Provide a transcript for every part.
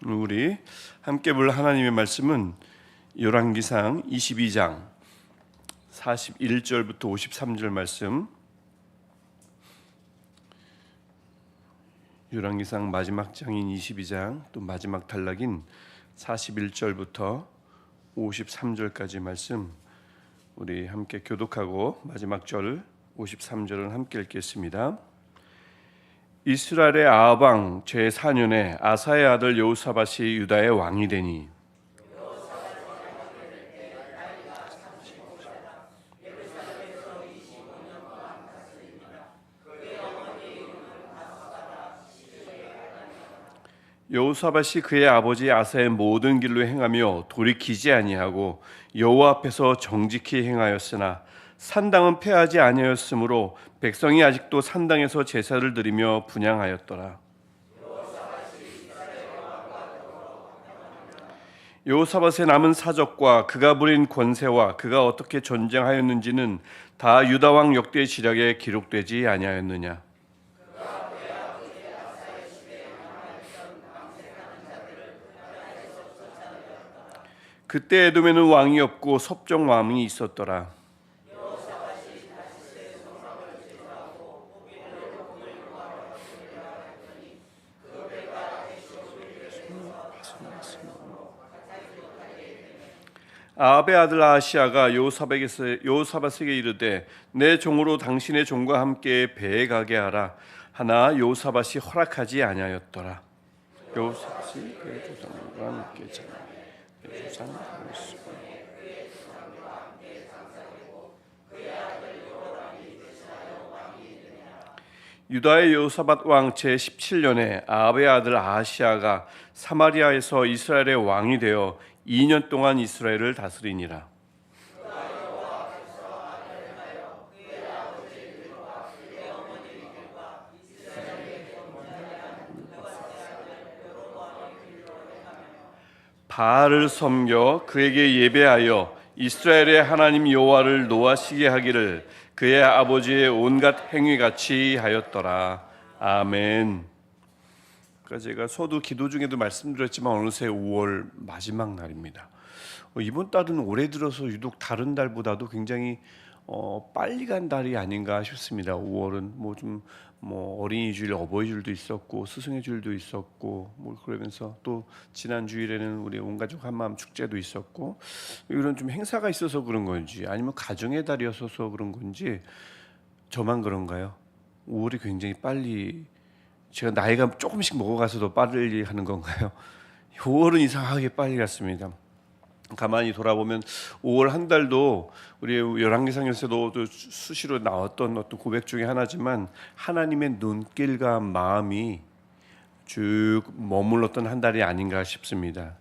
우리 함께 볼 하나님의 말씀은 열왕기상 22장 41절부터 53절 말씀. 열왕기상 마지막 장인 22장 또 마지막 단락인 41절부터 53절까지 말씀 우리 함께 교독하고 마지막 절 53절은 함께 읽겠습니다. 이스라엘의 아합 왕 제4년에 아사의 아들 여호사밧이 유다의 왕이 되니 여호사밧이 그의 아버지 아사의 모든 길로 행하며 돌이키지 아니하고 여호와 앞에서 정직히 행하였으나 산당은 폐하지 아니하였으므로 백성이 아직도 산당에서 제사를 드리며 분향하였더라. 여호사밧의 남은 사적과 그가 부린 권세와 그가 어떻게 전쟁하였는지는 다 유다 왕 역대 지략에 기록되지 아니하였느냐. 그때 에돔에는 왕이 없고 섭정 왕이 있었더라. 아합의 아들 아하시아가 여호사밧에게 이르되 내 종으로 당신의 종과 함께 배에 가게 하라 하나 여호사밧이 허락하지 아니하였더라. 여호사밧이 그의 조상과 함께 유다의 여호사밧 왕 제17년에 아합의 아들 아하시아가 사마리아에서 이스라엘의 왕이 되어 2년 동안 이스라엘을 다스리니라. 바알을 섬겨 그에게 예배하여 이스라엘의 하나님 여호와를 노하시게 하기를 그의 아버지의 온갖 행위같이 하였더라. 아멘. 그러니까 제가 서두 기도 중에도 말씀드렸지만 어느새 5월 마지막 날입니다. 이번 달은 올해 들어서 유독 다른 달보다도 굉장히 빨리 간 달이 아닌가 싶습니다. 5월은 뭐 어린이주일, 어버이주일도 있었고 스승의 주일도 있었고 뭐 그러면서 또 지난 주일에는 우리 온 가족 한마음 축제도 있었고 이런 좀 행사가 있어서 그런 건지 아니면 가정의 달이어서 그런 건지 저만 그런가요? 5월이 굉장히 빨리 제가 나이가 조금씩 먹어가서도 빨리 하는 건가요? 5월은 이상하게 빨리 갔습니다. 가만히 돌아보면 5월 한 달도 우리 열왕기상에서도 수시로 나왔던 어떤 고백 중에 하나지만 하나님의 눈길과 마음이 쭉 머물렀던 한 달이 아닌가 싶습니다.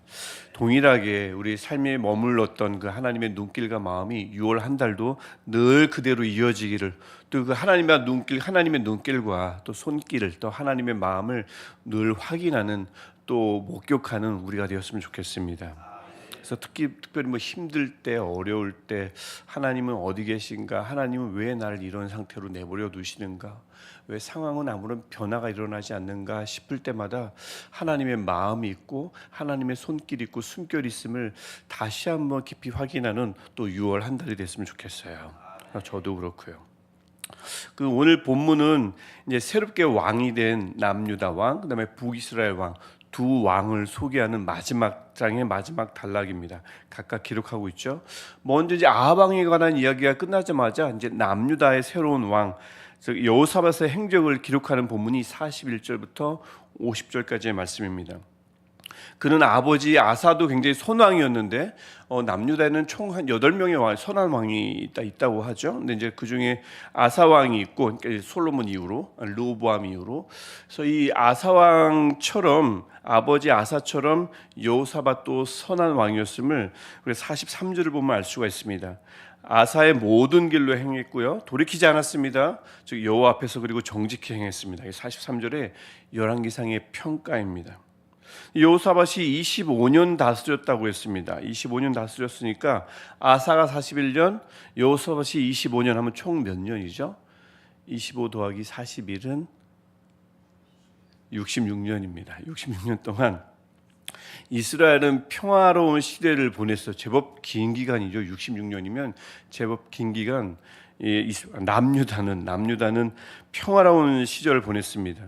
동일하게 우리 삶에 머물렀던 그 하나님의 눈길과 마음이 6월 한 달도 늘 그대로 이어지기를 또 그 하나님의 눈길과 또 손길을 또 하나님의 마음을 늘 확인하는 또 목격하는 우리가 되었으면 좋겠습니다. 그래서 특별히 힘들 때 어려울 때 하나님은 어디 계신가? 하나님은 왜 나를 이런 상태로 내버려 두시는가? 왜 상황은 아무런 변화가 일어나지 않는가 싶을 때마다 하나님의 마음이 있고 하나님의 손길이 있고 숨결이 있음을 다시 한번 깊이 확인하는 또 6월 한 달이 됐으면 좋겠어요. 저도 그렇고요. 그 오늘 본문은 이제 새롭게 왕이 된 남유다 왕, 그다음에 북이스라엘 왕 두 왕을 소개하는 마지막 장의 마지막 단락입니다. 각각 기록하고 있죠. 먼저 이제 아합 왕에 관한 이야기가 끝나자마자 이제 남유다의 새로운 왕, 즉 여호사밧의 행적을 기록하는 본문이 41절부터 50절까지의 말씀입니다. 그는 아버지 아사도 굉장히 선왕이었는데 남유다에는 총 한 8명의 선한 왕이 있다고 하죠. 근데 이제 그 중에 아사 왕이 있고 그러니까 솔로몬 이후로 르호보암 이후로 그래서 이 아사 왕처럼 아버지 아사처럼 여호사밧도 선한 왕이었음을 우리 43절을 보면 알 수가 있습니다. 아사의 모든 길로 행했고요. 돌이키지 않았습니다. 즉 여호와 앞에서 그리고 정직히 행했습니다. 43절에 열왕기상의 평가입니다. 여호사밧이 25년 다스렸다고 했습니다. 25년 다스렸으니까 아사가 41년, 여호사밧이 25년 하면 총 몇 년이죠? 25 더하기 41은 66년입니다. 66년 동안 이스라엘은 평화로운 시대를 보냈어. 제법 긴 기간이죠. 66년이면 제법 긴 기간. 남유다는 평화로운 시절을 보냈습니다.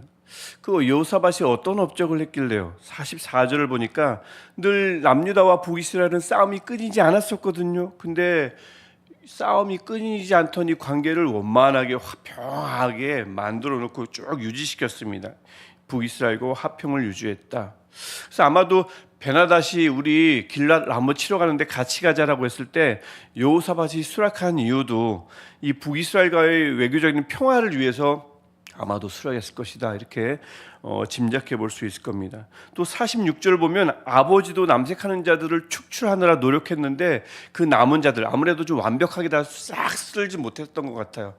그 여호사밧이 어떤 업적을 했길래요? 44절을 보니까 늘 남유다와 북이스라엘은 싸움이 끊이지 않았었거든요. 근데 싸움이 끊이지 않더니 관계를 원만하게 화평하게 만들어 놓고 쭉 유지시켰습니다. 북이스라엘과 화평을 유지했다. 그래서 아마도 베나다시 우리 길랏 라모 치러 가는데 같이 가자라고 했을 때 여호사밧이 수락한 이유도 이 북이스라엘과의 외교적인 평화를 위해서 아마도 수락했을 것이다, 이렇게 짐작해 볼 수 있을 겁니다. 또 46절을 보면 아버지도 남색하는 자들을 축출하느라 노력했는데 그 남은 자들, 아무래도 좀 완벽하게 다 싹 쓸지 못했던 것 같아요.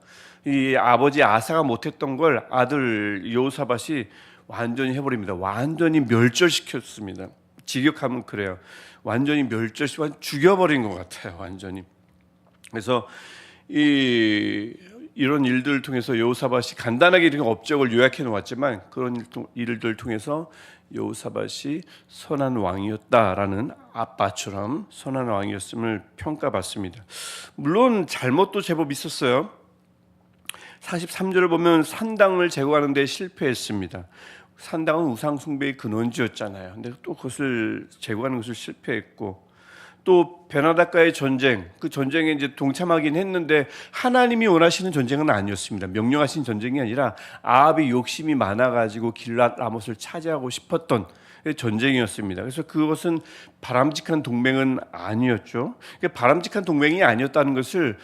이 아버지 아사가 못했던 걸 아들 여호사밧이 완전히 해버립니다. 완전히 멸절시켰습니다. 직역하면 그래요. 완전히 멸절시켜 죽여버린 것 같아요. 완전히. 그래서 이런 일들을 통해서 여호사밧이 간단하게 이런 업적을 요약해 놓았지만 그런 일들을 통해서 여호사밧이 선한 왕이었다라는, 아빠처럼 선한 왕이었음을 평가받습니다. 물론 잘못도 제법 있었어요. 43절을 보면 산당을 제거하는 데 실패했습니다. 산당은 우상 숭배의 근원지였잖아요. 근데 또 그것을 제거하는 것을 실패했고, 또 베나다과의 전쟁, 그 전쟁에 이제 동참하긴 했는데 하나님이 원하시는 전쟁은 아니었습니다. 명령하신 전쟁이 아니라 아합이 욕심이 많아가지고 길랏 라못을 차지하고 싶었던 전쟁이었습니다. 그래서 그것은 바람직한 동맹은 아니었죠. 바람직한 동맹이 아니었다는 것을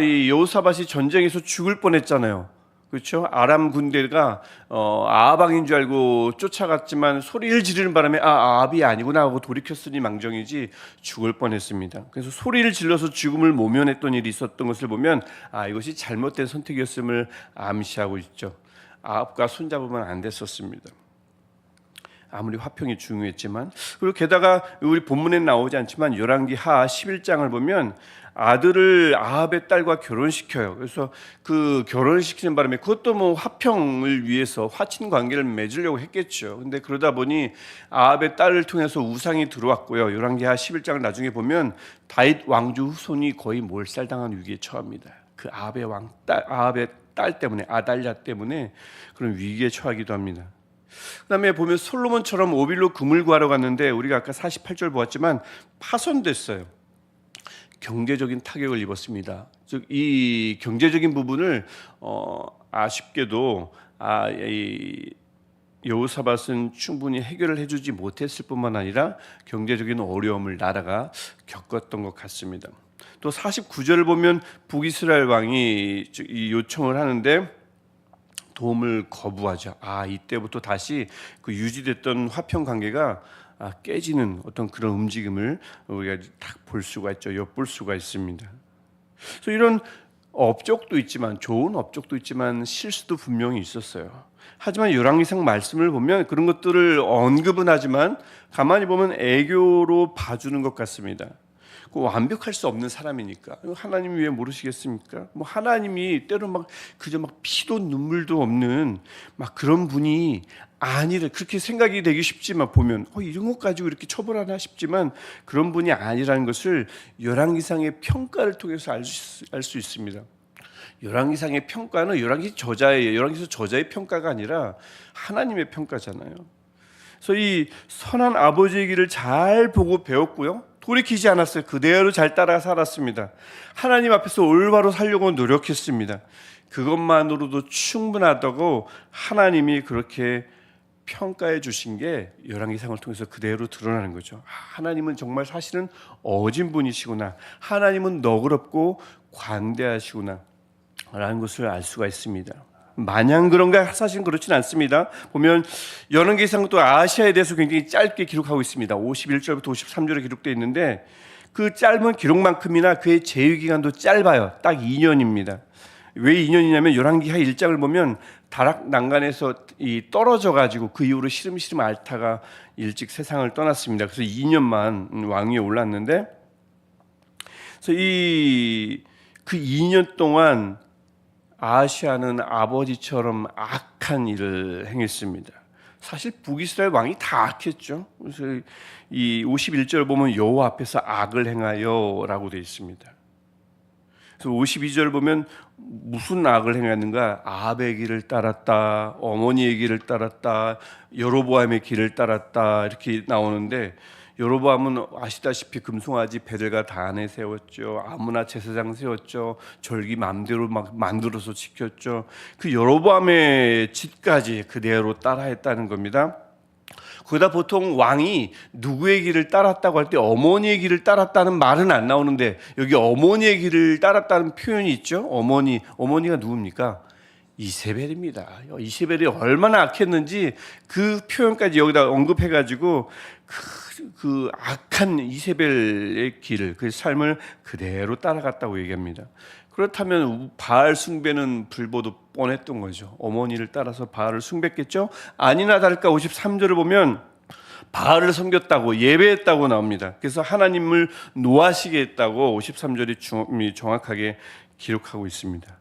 이 여호사밧이 전쟁에서 죽을 뻔했잖아요. 그렇죠? 아람 군대가 아합 왕인 줄 알고 쫓아갔지만 소리를 지르는 바람에 아합이 아니구나 하고 돌이켰으니 망정이지 죽을 뻔했습니다. 그래서 소리를 질러서 죽음을 모면했던 일이 있었던 것을 보면 이것이 잘못된 선택이었음을 암시하고 있죠. 아합과 손잡으면 안 됐었습니다. 아무리 화평이 중요했지만. 그리고 게다가 우리 본문에 나오지 않지만 열왕기하 11장을 보면 아들을 아합의 딸과 결혼시켜요. 그래서 그 결혼시키는 바람에 그것도 뭐 화평을 위해서 화친 관계를 맺으려고 했겠죠. 근데 그러다 보니 아합의 딸을 통해서 우상이 들어왔고요. 열왕기하 11장을 나중에 보면 다윗 왕조 후손이 거의 몰살당한 위기에 처합니다. 그 아합의 딸 때문에, 아달랴 때문에 그런 위기에 처하기도 합니다. 그다음에 보면 솔로몬처럼 오빌로 금을 구하러 갔는데 우리가 아까 48절 보았지만 파손됐어요. 경제적인 타격을 입었습니다. 즉 이 경제적인 부분을 아쉽게도 이 여호사밧은 충분히 해결을 해주지 못했을 뿐만 아니라 경제적인 어려움을 나라가 겪었던 것 같습니다. 또 49절을 보면 북이스라엘 왕이 이 요청을 하는데 도움을 거부하죠. 이때부터 다시 그 유지됐던 화평 관계가 깨지는 어떤 그런 움직임을 우리가 딱 볼 수가 있죠. 엿볼 수가 있습니다. 그래서 이런 업적도 있지만, 좋은 업적도 있지만 실수도 분명히 있었어요. 하지만 열왕기상 말씀을 보면 그런 것들을 언급은 하지만 가만히 보면 애교로 봐주는 것 같습니다. 완벽할 수 없는 사람이니까 하나님이 왜 모르시겠습니까? 뭐 하나님이 때로 그저 피도 눈물도 없는 그런 분이 아니래, 그렇게 생각이 되기 쉽지만 보면 이런 것 가지고 이렇게 처벌하나 싶지만 그런 분이 아니라는 것을 열왕기상의 평가를 통해서 알 수 있습니다. 열왕기상의 평가는 열왕기서 저자의 평가가 아니라 하나님의 평가잖아요. 그래서 이 선한 아버지의 길을 잘 보고 배웠고요. 돌이키지 않았어요. 그대로 잘 따라 살았습니다. 하나님 앞에서 올바로 살려고 노력했습니다. 그것만으로도 충분하다고 하나님이 그렇게 평가해 주신 게 열왕기상을 통해서 그대로 드러나는 거죠. 하나님은 정말 사실은 어진 분이시구나, 하나님은 너그럽고 관대하시구나 라는 것을 알 수가 있습니다. 마냥 그런가? 사실은 그렇진 않습니다. 보면 열왕기상도 아시아에 대해서 굉장히 짧게 기록하고 있습니다. 51절부터 53절에 기록되어 있는데 그 짧은 기록만큼이나 그의 제위기간도 짧아요. 딱 2년입니다. 왜 2년이냐면 열왕기하 1장을 보면 다락 난간에서 떨어져 가지고 그 이후로 시름시름 앓다가 일찍 세상을 떠났습니다. 그래서 2년만 왕위에 올랐는데, 그래서 그 2년 동안 아시아는 아버지처럼 악한 일을 행했습니다. 사실 북이스라엘 왕이 다 악했죠. 그래서 이 51절 보면 여호와 앞에서 악을 행하여라고 되어 있습니다. 그래서 52절 보면 무슨 악을 행했는가? 아합의 길을 따랐다, 어머니의 길을 따랐다, 여로보암의 길을 따랐다 이렇게 나오는데, 여로보암은 아시다시피 금송아지 베들과 단에 세웠죠. 아무나 제사장 세웠죠. 절기 맘대로 막 만들어서 지켰죠. 그 여로보암의 짓까지 그대로 따라했다는 겁니다. 거기다 보통 왕이 누구의 길을 따랐다고 할 때 어머니의 길을 따랐다는 말은 안 나오는데, 여기 어머니의 길을 따랐다는 표현이 있죠. 어머니가 누굽니까? 이세벨입니다. 이세벨이 얼마나 악했는지 그 표현까지 여기다 언급해가지고 그 악한 이세벨의 길을, 그 삶을 그대로 따라갔다고 얘기합니다. 그렇다면 바알 숭배는 불보듯 뻔했던 거죠. 어머니를 따라서 바알을 숭배했겠죠. 아니나 다를까 53절을 보면 바알을 섬겼다고, 예배했다고 나옵니다. 그래서 하나님을 노하시게 했다고 53절이 정확하게 기록하고 있습니다.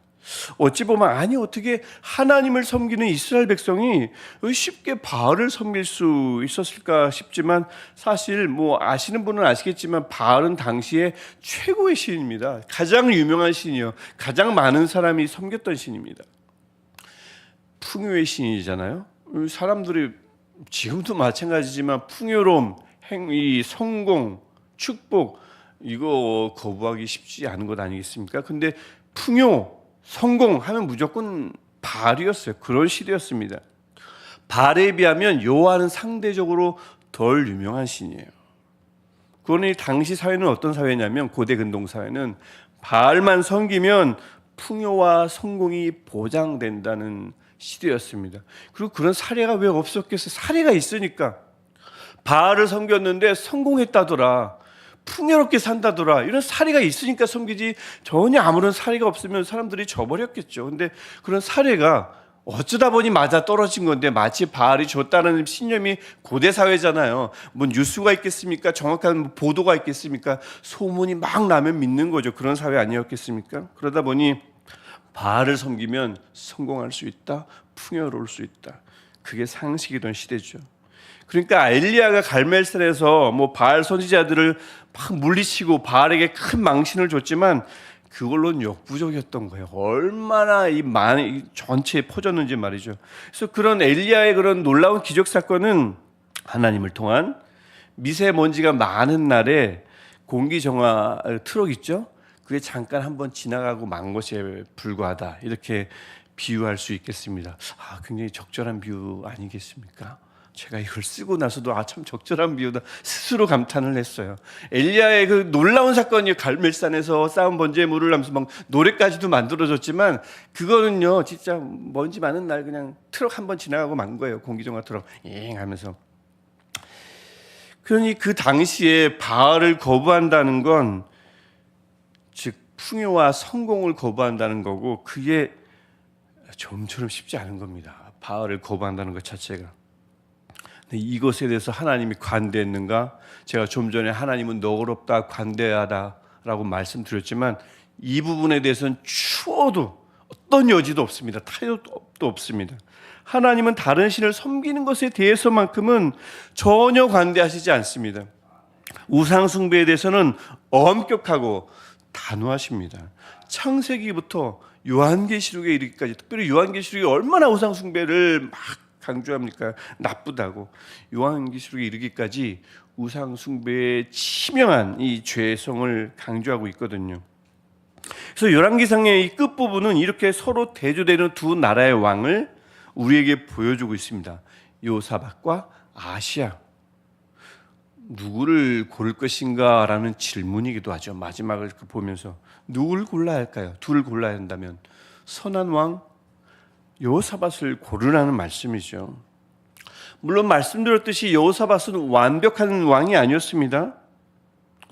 어찌 보면 아니 어떻게 하나님을 섬기는 이스라엘 백성이 쉽게 바알을 섬길 수 있었을까 싶지만, 사실 뭐 아시는 분은 아시겠지만 바알은 당시에 최고의 신입니다. 가장 유명한 신이요, 가장 많은 사람이 섬겼던 신입니다. 풍요의 신이잖아요. 사람들이 지금도 마찬가지지만 풍요로움, 행위, 성공, 축복, 이거 거부하기 쉽지 않은 것 아니겠습니까? 근데 풍요, 성공하면 무조건 바알이었어요. 그런 시대였습니다. 바알에 비하면 여호와는 상대적으로 덜 유명한 신이에요. 그러니 당시 사회는 어떤 사회냐면, 고대 근동 사회는 바알만 섬기면 풍요와 성공이 보장된다는 시대였습니다. 그리고 그런 사례가 왜 없었겠어요? 사례가 있으니까. 바알을 섬겼는데 성공했다더라, 풍요롭게 산다더라, 이런 사례가 있으니까 섬기지, 전혀 아무런 사례가 없으면 사람들이 져버렸겠죠. 근데 그런 사례가 어쩌다 보니 맞아 떨어진 건데, 마치 바알이 줬다는 신념이 고대 사회잖아요. 뭐 뉴스가 있겠습니까? 정확한 보도가 있겠습니까? 소문이 막 나면 믿는 거죠. 그런 사회 아니었겠습니까? 그러다 보니 바알을 섬기면 성공할 수 있다, 풍요로울 수 있다, 그게 상식이던 시대죠. 그러니까 엘리야가 갈멜산에서 뭐 바알 선지자들을 막 물리치고 바알에게 큰 망신을 줬지만 그걸로는 역부족이었던 거예요. 얼마나 이 많이 전체에 퍼졌는지 말이죠. 그래서 그런 엘리야의 그런 놀라운 기적 사건은 하나님을 통한 미세먼지가 많은 날에 공기정화 트럭 있죠? 그게 잠깐 한번 지나가고 만 것에 불과하다, 이렇게 비유할 수 있겠습니다. 굉장히 적절한 비유 아니겠습니까? 제가 이걸 쓰고 나서도 참 적절한 비유다 스스로 감탄을 했어요. 엘리야의 그 놀라운 사건이 갈멜산에서 쌓은 번제의 물을 하면서 막 노래까지도 만들어졌지만, 그거는요 진짜 먼지 많은 날 그냥 트럭 한번 지나가고 만 거예요. 공기정화 트럭 잉 하면서. 그러니 그 당시에 바알을 거부한다는 건 즉 풍요와 성공을 거부한다는 거고, 그게 좀처럼 쉽지 않은 겁니다. 바알을 거부한다는 것 자체가. 이것에 대해서 하나님이 관대했는가? 제가 좀 전에 하나님은 너그럽다, 관대하다라고 말씀드렸지만, 이 부분에 대해서는 추워도 어떤 여지도 없습니다. 타협도 없습니다. 하나님은 다른 신을 섬기는 것에 대해서만큼은 전혀 관대하시지 않습니다. 우상 숭배에 대해서는 엄격하고 단호하십니다. 창세기부터 요한계시록에 이르기까지, 특별히 요한계시록이 얼마나 우상 숭배를 막 강조합니까? 나쁘다고. 요한계시록에 이르기까지 우상 숭배의 치명한 이 죄성을 강조하고 있거든요. 그래서 열왕기상의 이 끝부분은 이렇게 서로 대조되는 두 나라의 왕을 우리에게 보여주고 있습니다. 요사박과 아시아. 누구를 고를 것인가 라는 질문이기도 하죠. 마지막을 보면서 누구를 골라야 할까요? 둘을 골라야 한다면 선한 왕 여호사밧을 고르라는 말씀이죠. 물론 말씀드렸듯이 여호사밧은 완벽한 왕이 아니었습니다.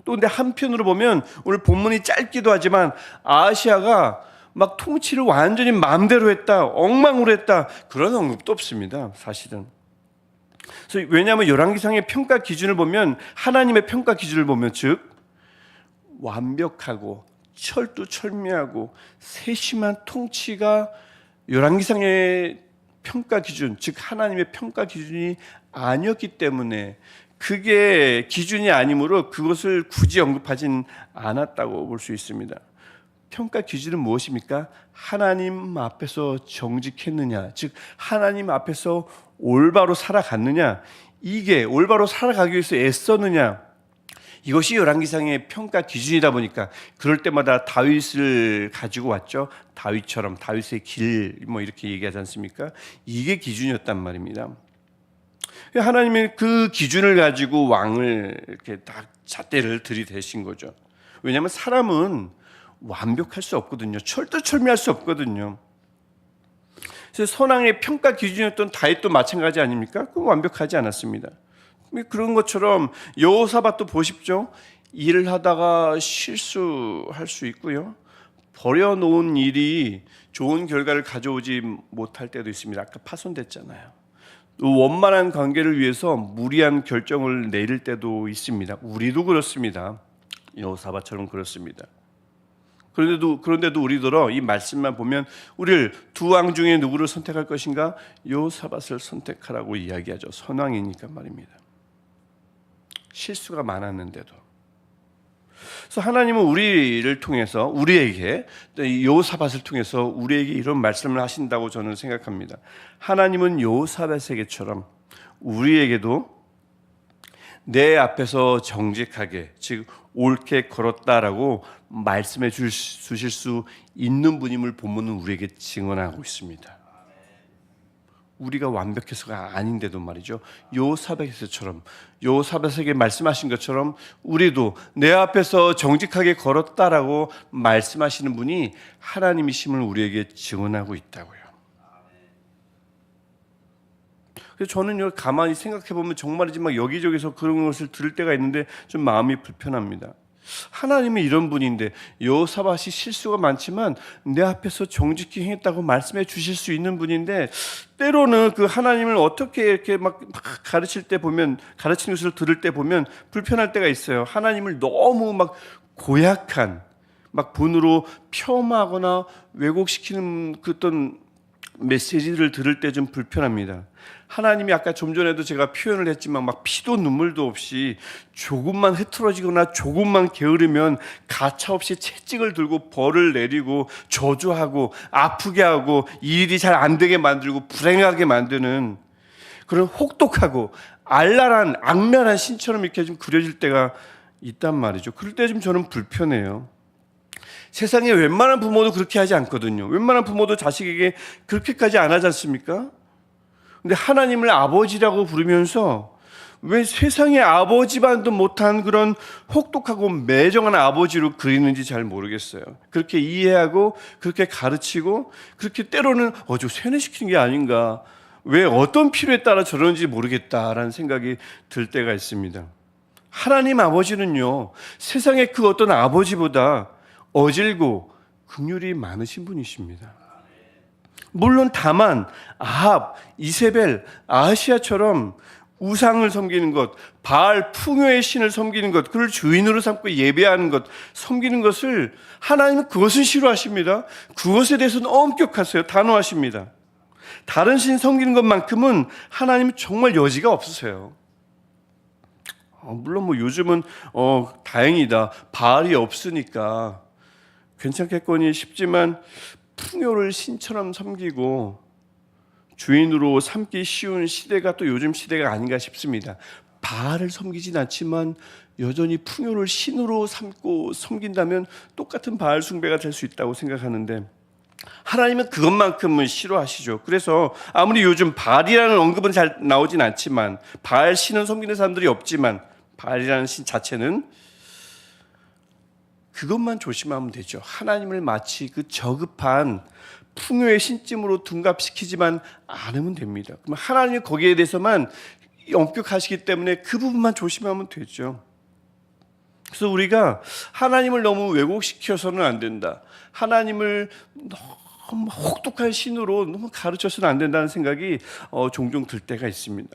또 근데 한편으로 보면 오늘 본문이 짧기도 하지만 아시아가 막 통치를 완전히 마음대로 했다, 엉망으로 했다, 그런 언급도 없습니다. 사실은. 그래서 왜냐하면 열왕기상의 평가 기준을 보면, 하나님의 평가 기준을 보면, 즉 완벽하고 철두철미하고 세심한 통치가 열왕기상의 평가 기준, 즉 하나님의 평가 기준이 아니었기 때문에 그게 기준이 아니므로 그것을 굳이 언급하진 않았다고 볼 수 있습니다. 평가 기준은 무엇입니까? 하나님 앞에서 정직했느냐, 즉 하나님 앞에서 올바로 살아갔느냐, 이게 올바로 살아가기 위해서 애썼느냐, 이것이 열왕기상의 평가 기준이다 보니까 그럴 때마다 다윗을 가지고 왔죠. 다윗처럼 다윗의 길 뭐 이렇게 얘기하지 않습니까? 이게 기준이었단 말입니다. 하나님은 그 기준을 가지고 왕을 이렇게 딱 잣대를 들이대신 거죠. 왜냐하면 사람은 완벽할 수 없거든요. 철두철미할 수 없거든요. 그래서 선왕의 평가 기준이었던 다윗도 마찬가지 아닙니까? 그 완벽하지 않았습니다. 그런 것처럼 여호사밧도 보십시오. 일을 하다가 실수할 수 있고요. 버려놓은 일이 좋은 결과를 가져오지 못할 때도 있습니다. 아까 파손됐잖아요. 원만한 관계를 위해서 무리한 결정을 내릴 때도 있습니다. 우리도 그렇습니다. 여호사밧처럼 그렇습니다. 그런데도 우리더러 이 말씀만 보면 우리를 두 왕 중에 누구를 선택할 것인가? 여호사밧을 선택하라고 이야기하죠. 선왕이니까 말입니다. 실수가 많았는데도. 그래서 하나님은 우리를 통해서 우리에게 여호사밧을 통해서 우리에게 이런 말씀을 하신다고 저는 생각합니다. 하나님은 여호사밧에게처럼 우리에게도 내 앞에서 정직하게, 즉 옳게 걸었다라고 말씀해 주실 수 있는 분임을 본문은 우리에게 증언하고 있습니다. 우리가 완벽해서가 아닌데도 말이죠. 여호사밧에게처럼 여호사밧에게 말씀하신 것처럼 우리도 내 앞에서 정직하게 걸었다라고 말씀하시는 분이 하나님이심을 우리에게 증언하고 있다고요. 그래서 저는 가만히 생각해 보면 정말이지 막 여기저기서 그런 것을 들을 때가 있는데 좀 마음이 불편합니다. 하나님이 이런 분인데 여호사밧이 실수가 많지만 내 앞에서 정직히 행했다고 말씀해 주실 수 있는 분인데 때로는 그 하나님을 어떻게 이렇게 막 가르칠 때 보면 가르치는 것을 들을 때 보면 불편할 때가 있어요. 하나님을 너무 막 고약한 막 분으로 폄하하거나 왜곡시키는 그 어떤 메시지를 들을 때 좀 불편합니다. 하나님이 아까 좀 전에도 제가 표현을 했지만 막 피도 눈물도 없이 조금만 흐트러지거나 조금만 게으르면 가차없이 채찍을 들고 벌을 내리고 저주하고 아프게 하고 일이 잘 안 되게 만들고 불행하게 만드는 그런 혹독하고 알랄한 악랄한 신처럼 이렇게 좀 그려질 때가 있단 말이죠. 그럴 때 좀 저는 불편해요. 세상에 웬만한 부모도 그렇게 하지 않거든요. 웬만한 부모도 자식에게 그렇게까지 안 하지 않습니까? 근데 하나님을 아버지라고 부르면서 왜 세상의 아버지만도 못한 그런 혹독하고 매정한 아버지로 그리는지 잘 모르겠어요. 그렇게 이해하고 그렇게 가르치고 그렇게 때로는 좀 세뇌시키는 게 아닌가, 왜 어떤 필요에 따라 저러는지 모르겠다라는 생각이 들 때가 있습니다. 하나님 아버지는요, 세상의 그 어떤 아버지보다 어질고 긍휼이 많으신 분이십니다. 물론 다만 아합, 이세벨, 아하시야처럼 우상을 섬기는 것, 바알 풍요의 신을 섬기는 것, 그를 주인으로 삼고 예배하는 것, 섬기는 것을 하나님은 그것은 싫어하십니다. 그것에 대해서는 엄격하세요. 단호하십니다. 다른 신 섬기는 것만큼은 하나님은 정말 여지가 없으세요. 물론 뭐 요즘은 다행이다, 바알이 없으니까 괜찮겠거니 싶지만 풍요를 신처럼 섬기고 주인으로 삼기 쉬운 시대가 또 요즘 시대가 아닌가 싶습니다. 바알을 섬기진 않지만 여전히 풍요를 신으로 삼고 섬긴다면 똑같은 바알 숭배가 될 수 있다고 생각하는데 하나님은 그것만큼은 싫어하시죠. 그래서 아무리 요즘 바알이라는 언급은 잘 나오진 않지만, 바알 신은 섬기는 사람들이 없지만 바알이라는 신 자체는 그것만 조심하면 되죠. 하나님을 마치 그 저급한 풍요의 신찜으로 둔갑시키지만 않으면 됩니다. 그럼 하나님이 거기에 대해서만 엄격하시기 때문에 그 부분만 조심하면 되죠. 그래서 우리가 하나님을 너무 왜곡시켜서는 안 된다, 하나님을 너무 혹독한 신으로 너무 가르쳐서는 안 된다는 생각이 종종 들 때가 있습니다.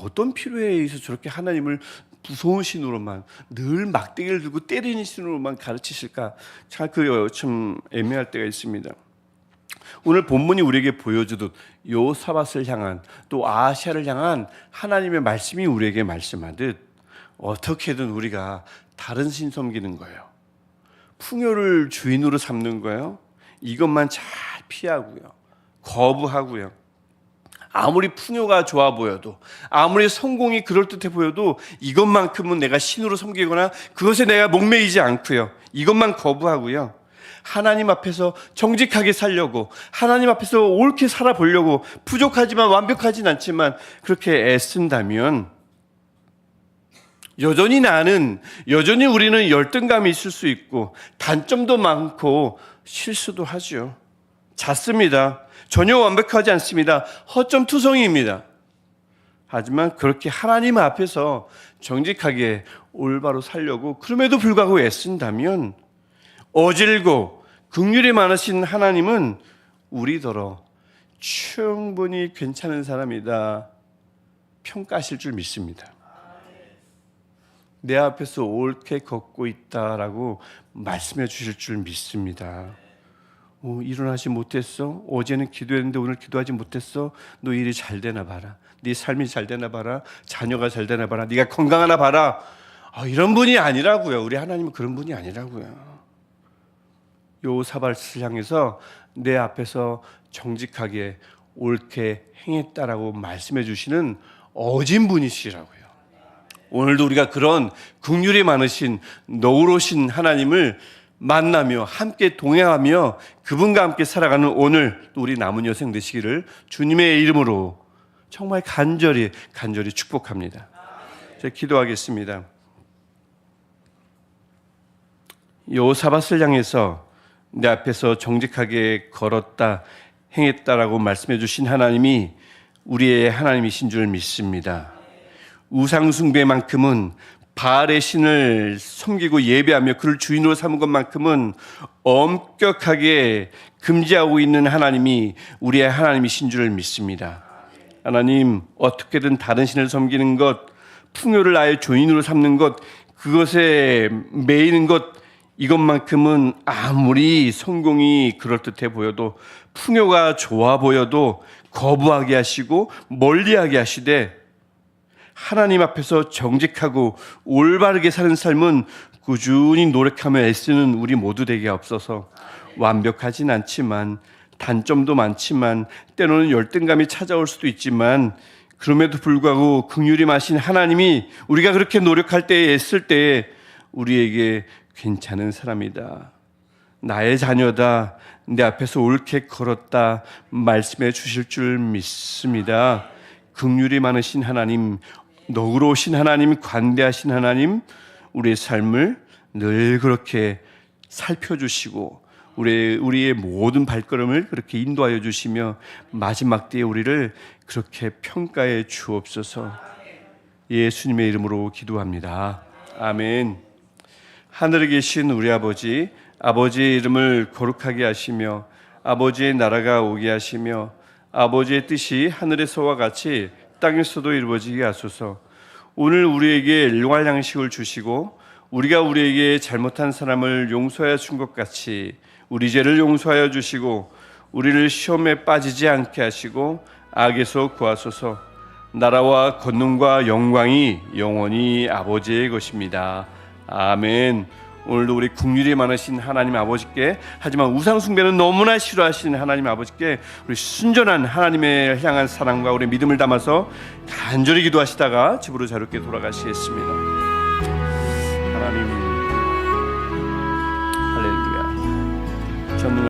어떤 필요에 의해서 저렇게 하나님을 무서운 신으로만, 늘 막대기를 들고 때리는 신으로만 가르치실까? 참 애매할 때가 있습니다. 오늘 본문이 우리에게 보여주듯 요사밧을 향한 또 아시아를 향한 하나님의 말씀이 우리에게 말씀하듯 어떻게든 우리가 다른 신 섬기는 거예요. 풍요를 주인으로 삼는 거예요. 이것만 잘 피하고요. 거부하고요. 아무리 풍요가 좋아 보여도, 아무리 성공이 그럴듯해 보여도 이것만큼은 내가 신으로 섬기거나 그것에 내가 목매이지 않고요. 이것만 거부하고요. 하나님 앞에서 정직하게 살려고, 하나님 앞에서 옳게 살아보려고, 부족하지만 완벽하진 않지만 그렇게 애쓴다면 여전히 우리는 열등감이 있을 수 있고 단점도 많고 실수도 하죠. 잦습니다. 전혀 완벽하지 않습니다. 허점투성이입니다. 하지만 그렇게 하나님 앞에서 정직하게 올바로 살려고 그럼에도 불구하고 애쓴다면 어질고 긍휼이 많으신 하나님은 우리더러 충분히 괜찮은 사람이다 평가하실 줄 믿습니다. 내 앞에서 옳게 걷고 있다라고 말씀해 주실 줄 믿습니다. 일어나지 못했어? 어제는 기도했는데 오늘 기도하지 못했어? 너 일이 잘 되나 봐라. 네 삶이 잘 되나 봐라. 자녀가 잘 되나 봐라. 네가 건강하나 봐라. 이런 분이 아니라고요. 우리 하나님은 그런 분이 아니라고요. 요사밧을 향해서 내 앞에서 정직하게 옳게 행했다라고 말씀해 주시는 어진 분이시라고요. 오늘도 우리가 그런 긍휼이 많으신 너그러우신 하나님을 만나며 함께 동행하며 그분과 함께 살아가는 오늘 또 우리 남은 여생 되시기를 주님의 이름으로 정말 간절히 축복합니다. 제가 기도하겠습니다. 요사밧을 향해서 내 앞에서 정직하게 걸었다 행했다라고 말씀해 주신 하나님이 우리의 하나님이신 줄 믿습니다. 우상 숭배만큼은 바알의 신을 섬기고 예배하며 그를 주인으로 삼은 것만큼은 엄격하게 금지하고 있는 하나님이 우리의 하나님이신 줄 믿습니다. 하나님, 어떻게든 다른 신을 섬기는 것, 풍요를 나의 주인으로 삼는 것, 그것에 매이는 것, 이것만큼은 아무리 성공이 그럴듯해 보여도 풍요가 좋아 보여도 거부하게 하시고 멀리하게 하시되 하나님 앞에서 정직하고 올바르게 사는 삶은 꾸준히 노력하며 애쓰는 우리 모두 되게 없어서 완벽하진 않지만 단점도 많지만 때로는 열등감이 찾아올 수도 있지만 그럼에도 불구하고 긍휼이 많으신 하나님이 우리가 그렇게 노력할 때에 애쓸 때에 우리에게 괜찮은 사람이다. 나의 자녀다. 내 앞에서 옳게 걸었다. 말씀해 주실 줄 믿습니다. 긍휼이 많으신 하나님, 너그러우신 하나님, 관대하신 하나님, 우리의 삶을 늘 그렇게 살펴주시고 우리의 모든 발걸음을 그렇게 인도하여 주시며 마지막 때에 우리를 그렇게 평가해 주옵소서. 예수님의 이름으로 기도합니다. 아멘. 하늘에 계신 우리 아버지, 아버지의 이름을 거룩하게 하시며 아버지의 나라가 오게 하시며 아버지의 뜻이 하늘에서와 같이 땅에서도 이루어지게 하소서. 오늘 우리에게 일용할 양식을 주시고 우리가 우리에게 잘못한 사람을 용서하여 준 것 같이 우리 죄를 용서하여 주시고 우리를 시험에 빠지지 않게 하시고 악에서 구하소서. 나라와 권능과 영광이 영원히 아버지의 것입니다. 아멘. 오늘도 우리 긍휼이 많으신 하나님 아버지께, 하지만 우상 숭배는 너무나 싫어하시는 하나님 아버지께 우리 순전한 하나님의 향한 사랑과 우리 믿음을 담아서 간절히 기도하시다가 집으로 자유롭게 돌아가시겠습니다. 하나님, 할렐루야. 전능한